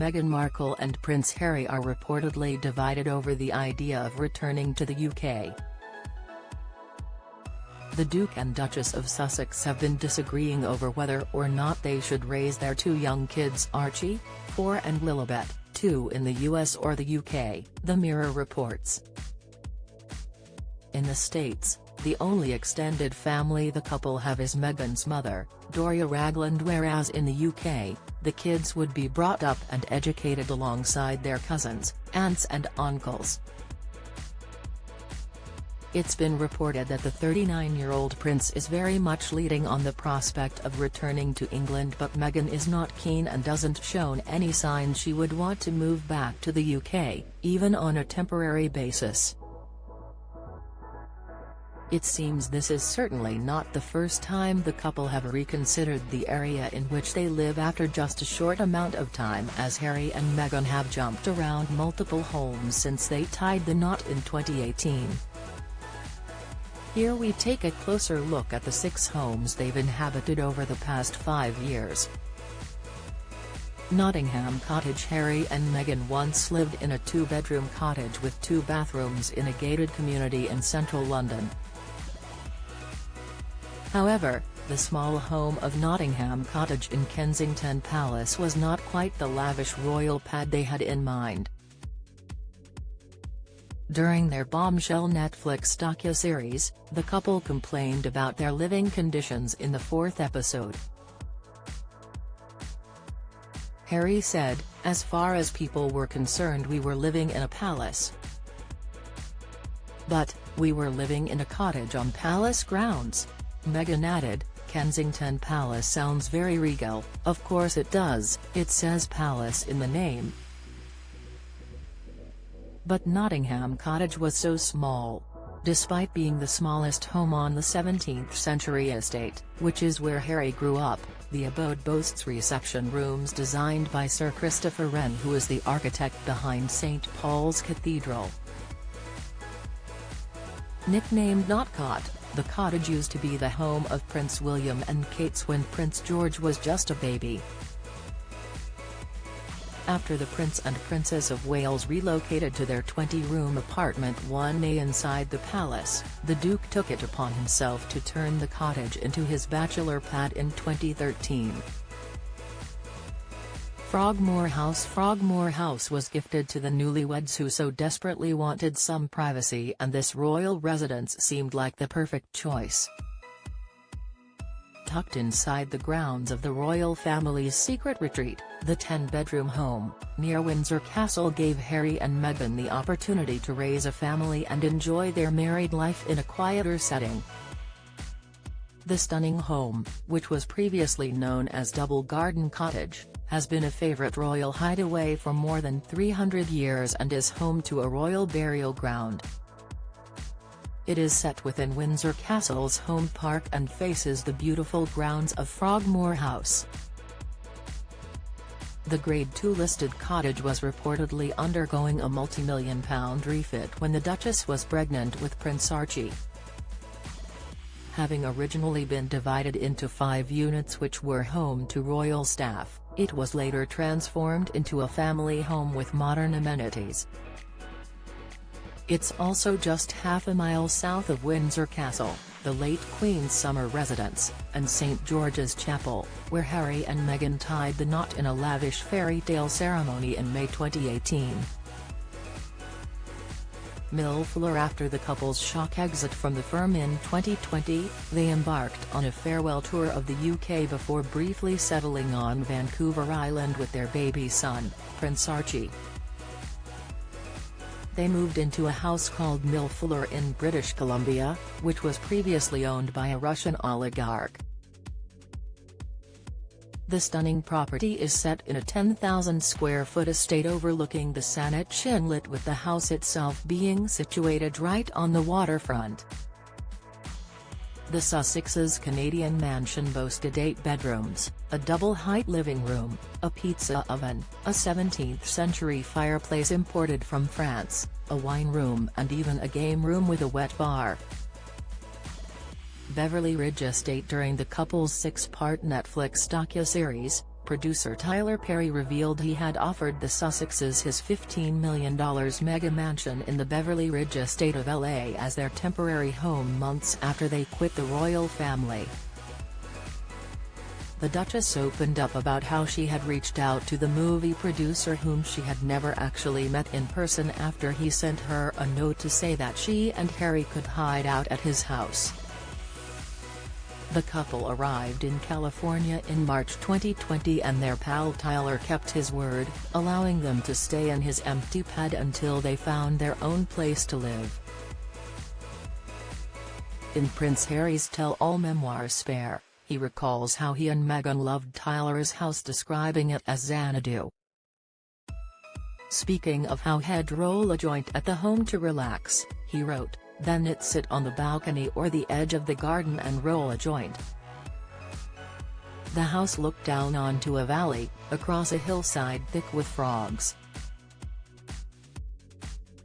Meghan Markle and Prince Harry are reportedly divided over the idea of returning to the UK. The Duke and Duchess of Sussex have been disagreeing over whether or not they should raise their two young kids Archie, 4 and Lilibet, 2 in the US or the UK, The Mirror reports. In the States, the only extended family the couple have is Meghan's mother, Doria Ragland, whereas in the UK, the kids would be brought up and educated alongside their cousins, aunts and uncles. It's been reported that the 39-year-old prince is very much leading on the prospect of returning to England, but Meghan is not keen and doesn't show any sign she would want to move back to the UK, even on a temporary basis. It seems this is certainly not the first time the couple have reconsidered the area in which they live after just a short amount of time, as Harry and Meghan have jumped around multiple homes since they tied the knot in 2018. Here we take a closer look at the 6 homes they've inhabited over the past 5 years. Nottingham Cottage. Harry and Meghan once lived in a 2-bedroom cottage with 2 bathrooms in a gated community in central London. However, the small home of Nottingham Cottage in Kensington Palace was not quite the lavish royal pad they had in mind. During their bombshell Netflix docuseries, the couple complained about their living conditions in the 4th episode. Harry said, "As far as people were concerned, we were living in a palace. But, we were living in a cottage on palace grounds." Meghan added, "Kensington Palace sounds very regal." "Of course it does, it says palace in the name. But Nottingham Cottage was so small. Despite being the smallest home on the 17th century estate, which is where Harry grew up, the abode boasts reception rooms designed by Sir Christopher Wren, who is the architect behind St Paul's Cathedral." Nicknamed Notcott, the cottage used to be the home of Prince William and Kate's when Prince George was just a baby. After the Prince and Princess of Wales relocated to their 20-room apartment 1A inside the palace, the Duke took it upon himself to turn the cottage into his bachelor pad in 2013. Frogmore House was gifted to the newlyweds who so desperately wanted some privacy, and this royal residence seemed like the perfect choice. Tucked inside the grounds of the royal family's secret retreat, the 10-bedroom home, near Windsor Castle, gave Harry and Meghan the opportunity to raise a family and enjoy their married life in a quieter setting. The stunning home, which was previously known as Double Garden Cottage, has been a favourite royal hideaway for more than 300 years and is home to a royal burial ground. It is set within Windsor Castle's home park and faces the beautiful grounds of Frogmore House. The Grade 2 listed cottage was reportedly undergoing a multi-million-pound refit when the Duchess was pregnant with Prince Archie. Having originally been divided into 5 units which were home to royal staff, it was later transformed into a family home with modern amenities. It's also just half a mile south of Windsor Castle, the late Queen's summer residence, and St George's Chapel, where Harry and Meghan tied the knot in a lavish fairy tale ceremony in May 2018. Fuller. After the couple's shock exit from the firm in 2020, they embarked on a farewell tour of the UK before briefly settling on Vancouver Island with their baby son, Prince Archie. They moved into a house called Fuller in British Columbia, which was previously owned by a Russian oligarch. The stunning property is set in a 10,000-square-foot estate overlooking the Saanich Inlet, with the house itself being situated right on the waterfront. The Sussexes' Canadian mansion boasted 8 bedrooms, a double-height living room, a pizza oven, a 17th-century fireplace imported from France, a wine room and even a game room with a wet bar. Beverly Ridge Estate. During the couple's 6-part Netflix docuseries, Producer Tyler Perry revealed he had offered the Sussexes his $15 million mega mansion in the Beverly Ridge estate of LA as their temporary home months after they quit the royal family. The Duchess opened up about how she had reached out to the movie producer whom she had never actually met in person after he sent her a note to say that she and Harry could hide out at his house. The couple arrived in California in March 2020 and their pal Tyler kept his word, allowing them to stay in his empty pad until they found their own place to live. In Prince Harry's tell-all memoir Spare, he recalls how he and Meghan loved Tyler's house, describing it as Xanadu. Speaking of how he'd roll a joint at the home to relax, he wrote, "Then I'd sit on the balcony or the edge of the garden and roll a joint." The house looked down onto a valley, across a hillside thick with frogs.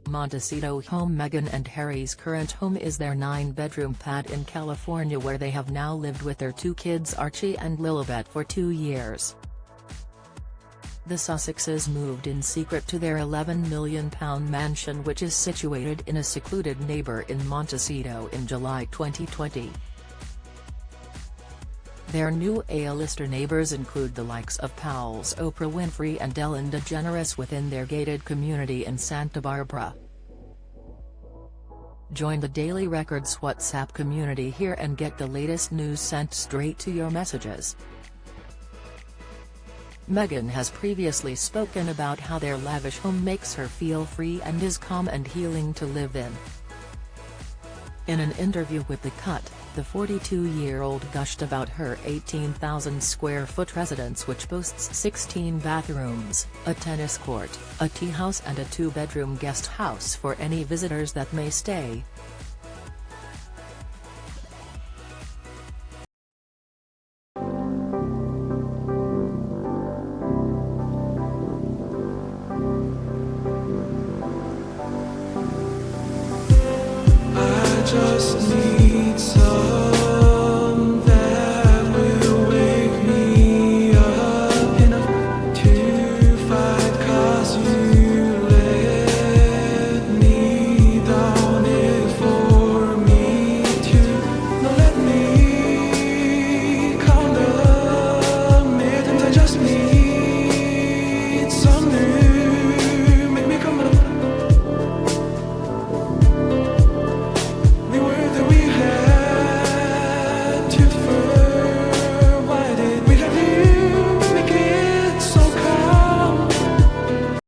Montecito home. Meghan and Harry's current home is their 9-bedroom pad in California, where they have now lived with their 2 kids Archie and Lilibet for 2 years. The Sussexes moved in secret to their £11 million mansion, which is situated in a secluded neighbor in Montecito, in July 2020. Their new A-lister neighbors include the likes of pals Oprah Winfrey and Ellen DeGeneres within their gated community in Santa Barbara. Join the Daily Records WhatsApp community here and get the latest news sent straight to your messages. Meghan has previously spoken about how their lavish home makes her feel free and is calm and healing to live in. In an interview with The Cut, the 42-year-old gushed about her 18,000-square-foot residence, which boasts 16 bathrooms, a tennis court, a tea house and a 2-bedroom guest house for any visitors that may stay.